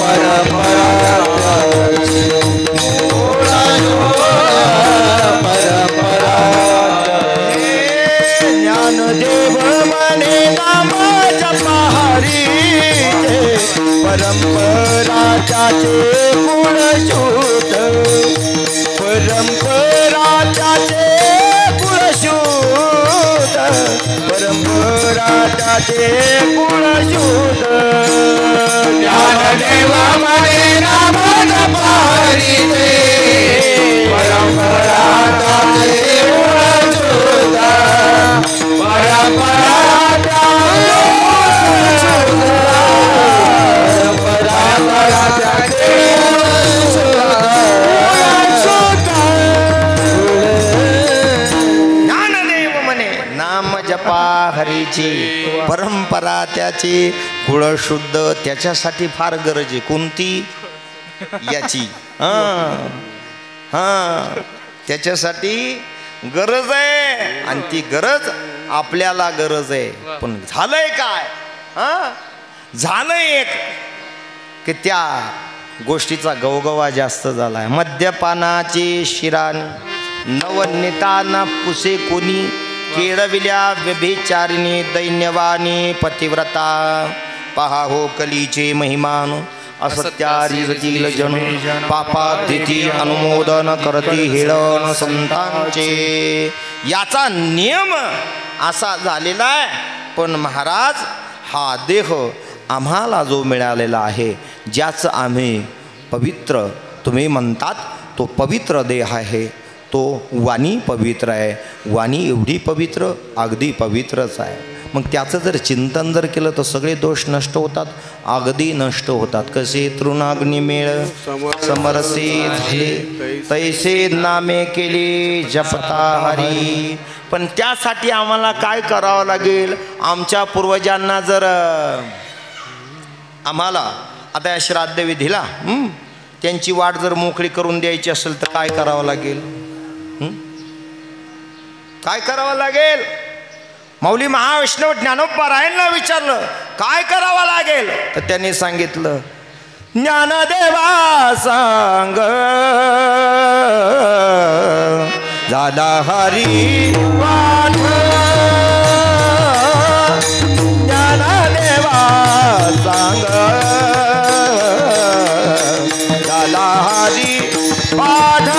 परंपराचे कुळ शुद्ध. ज्ञानदेव मने नाम जपारीते, परंपराचे कुळ शुद्ध, ज्ञानदेव म्हणे नाम जपा हरीची, परंपरा त्याची कुळ शुद्ध. त्याच्यासाठी फार गरज आहे. कोणती? याची. त्याच्यासाठी गरज आहे आणि ती गरज आपल्याला गरज आहे. पण झालंय काय? झालंय एक की त्या गोष्टीचा गवगवा जास्त झालाय. मद्यपानाची शिराणी नवनीताना पुसे कोणी, केळविल्या व्यभिचारिणी दैन्यवानी पतिव्रता. पहा हो कलीचे महिमान, असत्यारील जण पापातिथी अनुमोदन करती हेळण संतांचे. याचा नियम असा झालेला आहे. पण महाराज हा देह आम्हाला जो मिळालेला आहे, ज्याचं आम्ही पवित्र तुम्ही म्हणतात तो पवित्र देह आहे. तो वाणी पवित्र आहे. वाणी एवढी पवित्र, अगदी पवित्रच आहे. मग त्याचं जर चिंतन जर केलं तर सगळे दोष नष्ट होतात, अगदी नष्ट होतात. कसे? तृणाग्निमेळ समरसे झाले तैसे नामे केले जपता हरी. पण त्यासाठी आम्हाला काय करावं लागेल? आमच्या पूर्वजांना जर आम्हाला आता या श्राद्ध विधीला त्यांची वाट जर मोकळी करून द्यायची असेल तर काय करावं लागेल? काय करावं लागेल? माऊली महावैष्णव ज्ञानोपारायणला विचारलं काय करावं लागेल, तर त्यांनी सांगितलं ज्ञानदेवा सांग झाला हरी वाट. ज्ञानदेवा सांग झाला हरी पाठ.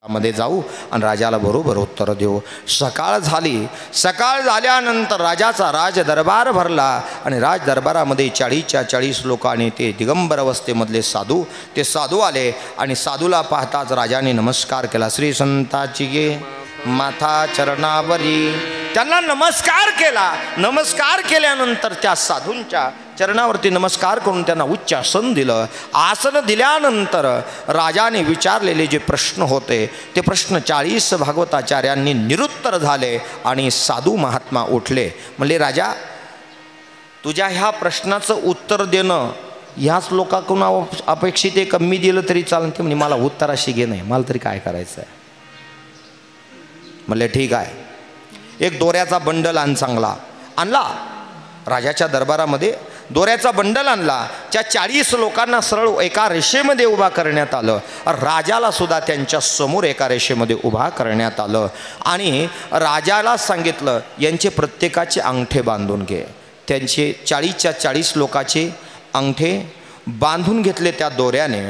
मध्ये जाऊ आणि राजाला बरोबर उत्तर देऊ. सकाळ झाली. सकाळ झाल्यानंतर राजाचा राज दरबार भरला आणि राज दरबारामध्ये 40च्या 40 लोक आणि ते दिगंबर अवस्थेमधले साधू, ते साधू आले आणि साधूला पाहताच राजाने नमस्कार केला. श्री संताची गे माथा चरणावरी. त्यांना नमस्कार केला. नमस्कार केल्यानंतर त्या साधूंच्या चरणावरती नमस्कार करून त्यांना उच्च आसन दिलं. आसन दिल्यानंतर राजाने विचारलेले जे प्रश्न होते ते प्रश्न 40 भागवताचार्यांनी निरुत्तर झाले आणि साधू महात्मा उठले. म्हणले राजा, तुझ्या ह्या प्रश्नाचं उत्तर देणं ह्याच लोकांकडून अपेक्षित आहे कमी दिलं तरी चालेल. ते म्हणे मला उत्तराशी घे नाही, मला तरी काय करायचं आहे. म्हणले ठीक आहे, एक दोऱ्याचा बंडल चांगला आणला. राजाच्या दरबारामध्ये दोऱ्याचा बंडल आणला. त्या 40 लोकांना सरळ एका रेषेमध्ये उभा करण्यात आलं. राजाला सुद्धा त्यांच्या समोर एका रेषेमध्ये उभा करण्यात आलं आणि राजाला सांगितलं यांचे प्रत्येकाचे अंगठे बांधून घे. त्यांचे 40च्या 40 लोकांचे अंगठे बांधून घेतले त्या दोऱ्याने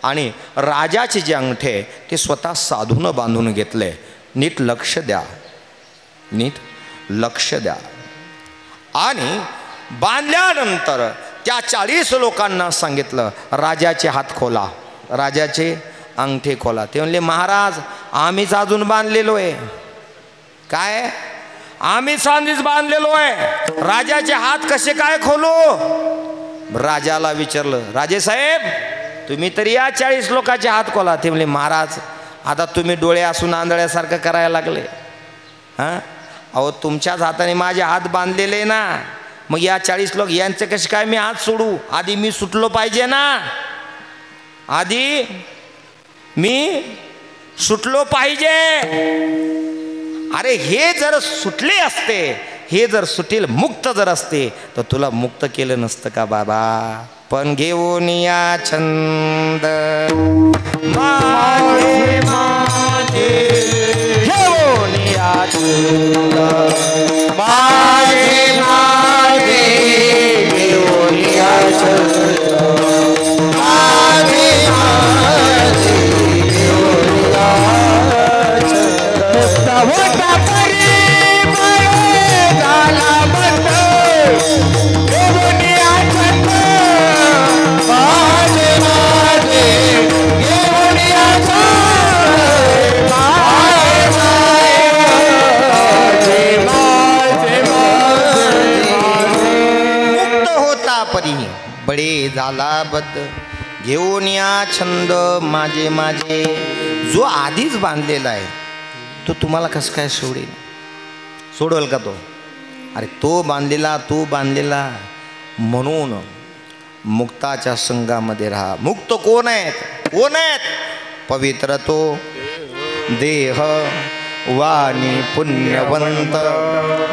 आणि राजाचे जे अंगठे ते स्वतः साधूनं बांधून घेतले. नीट लक्ष द्या, नीट लक्ष द्या. आणि बांधल्यानंतर त्या 40 लोकांना सांगितलं राजाचे हात खोला, राजाचे अंगठे खोला. ते म्हणले महाराज आम्हीच अजून बांधलेलो आहे. काय? आम्हीच आधीच बांधलेलो आहे, राजाचे हात कसे काय खोलू? राजाला विचारलं राजेसाहेब तुम्ही तरी या 40 लोकांचे हात खोला. ते म्हणले महाराज आता तुम्ही डोळे असून आंधळ्यासारखं करायला लागले. हां अहो तुमच्याच हाताने माझे हात बांधलेले ना, मग या 40 लोक यांचे कसे काय मी हात सोडू? आधी मी सुटलो पाहिजे ना, आधी मी सुटलो पाहिजे. अरे हे जर सुटले असते, हे जर सुटेल मुक्त जर असते तर तुला मुक्त केलं नसतं का बाबा? पण घेऊन या छंद माझे माझे, घेऊन या छंद माझे माझे, घेऊन या छंद माझे माझे, घेऊन या छंद. होता परी मळे झाला बंद, घेऊन या छंद माझे माझे, घेऊन या छंद माझे माझे माझे. मुक्त होता परी बळे झाला बद्ध, घेऊन या छंद माझे माझे. जो आधीच बांधलेला आहे तो तुम्हाला कसं काय सोडेल? सोडवल का तो? अरे तो बांधलेला, तो बांधलेला. म्हणून मुक्ताच्या संघामध्ये राहा. मुक्त कोण आहेत? कोण आहेत? पवित्र तो देह वाणी पुण्यवंत,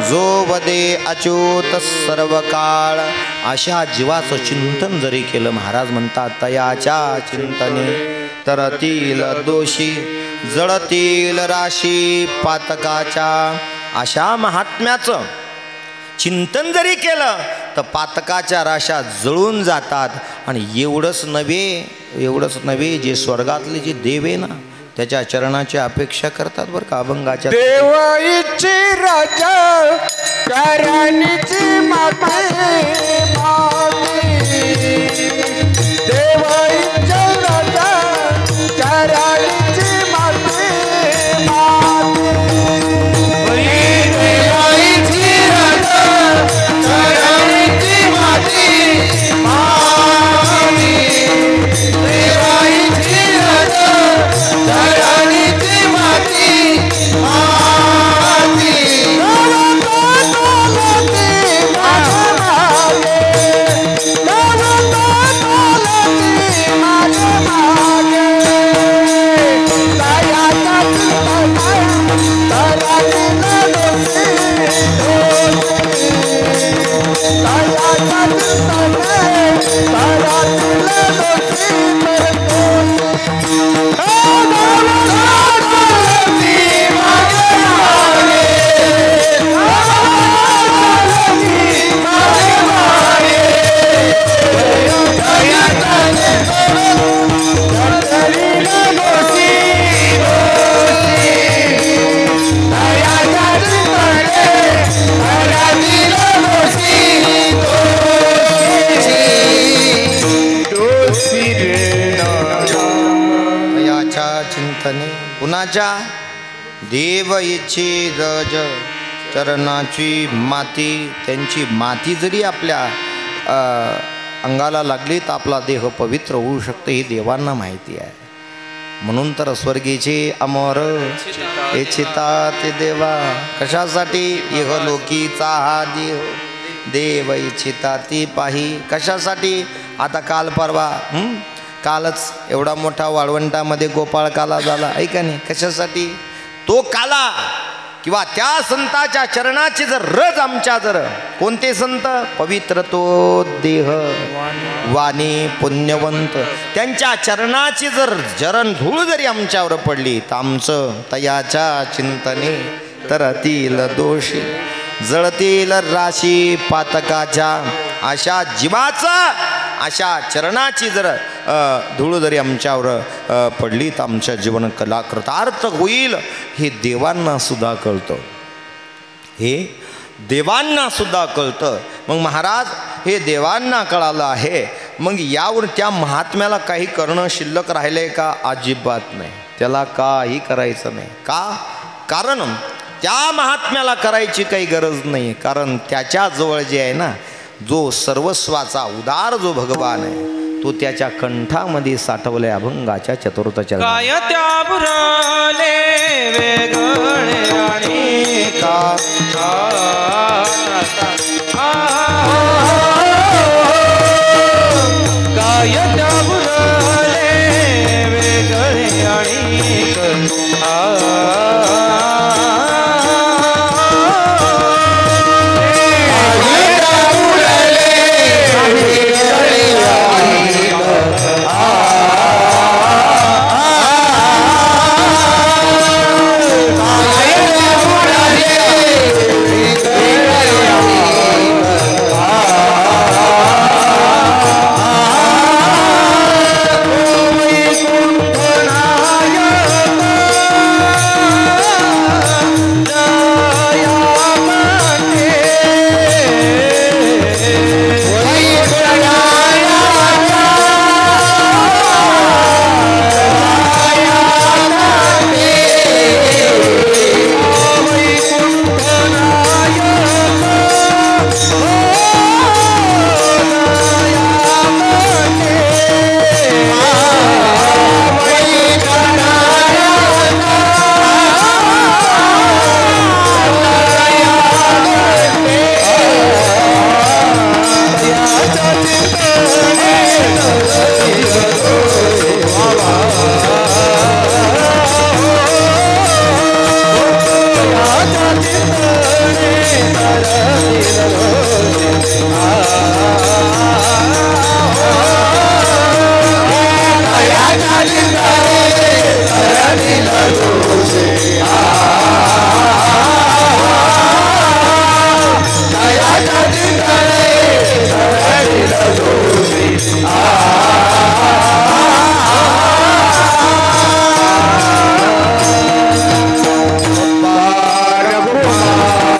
जो वदे अच्युत सर्व काळ. अशा जीवाचं चिंतन जरी केलं महाराज म्हणतात तयाच्या चिंतने तरतील दोषी, जळतील राशी पातकाच्या. अशा महात्म्याचं चिंतन जरी केलं तर पातकाच्या राशा जळून जातात. आणि एवढंच नव्हे जे स्वर्गातले जे देव आहे ना त्याच्या चरणाची अपेक्षा करतात बरं का. अभंगाच्या देवाईची राजा चरणाची माते देवाईच्या राजा चरणाची माते देवाईची राजा चरणाची माते देवाईची राजा चरणाची माती माती. कुणाच्या? देव इच्छे रज चरणाची माती. त्यांची माती जरी आपल्या अंगाला लागली तर आपला देह पवित्र होऊ शकतो, हे देवांना माहिती आहे. म्हणून तर स्वर्गीचे अमर इच्छिता ते देवा. कशासाठी? इहलोकीचा हा देव देव इच्छिता ती पाही. कशासाठी? आता काल परवा कालच एवढा मोठा वाळवंटामध्ये गोपाळ काला झाला आहे का नाही? कशासाठी? तो काला किंवा त्या संताच्या चरणाची जर रज आमच्या जर कोणते संत? पवित्र तो देह वाणी पुण्यवंत त्यांच्या चरणाची जर जरण धूळ जरी आमच्यावर पडली तर आमचं तयाच्या चिंतने तरतील दोषी जळतील राशी पातकाच्या अशा जीवाचा अशा चरणाची जर धूळ जरी आमच्यावर पडली तर आमच्या जीवन कला कृतार्थ होईल हे देवांना सुद्धा कळतं. हे देवांना सुद्धा कळतं. मग महाराज हे देवांना कळालं आहे. मग यावर त्या महात्म्याला काही करणं शिल्लक राहिलंय का? अजिबात नाही. त्याला काही करायचं नाही. का? कारण त्या महात्म्याला करायची काही गरज नाही. कारण त्याच्याजवळ जे आहे ना जो सर्वस्वाचा उदार जो भगवान आहे तो त्याच्या कंठामध्ये साठवले अभंगाच्या चतुर्थ चरण. काय त्या बुराले वेगळे आणि का काय त्या बुराले वेगळे आणि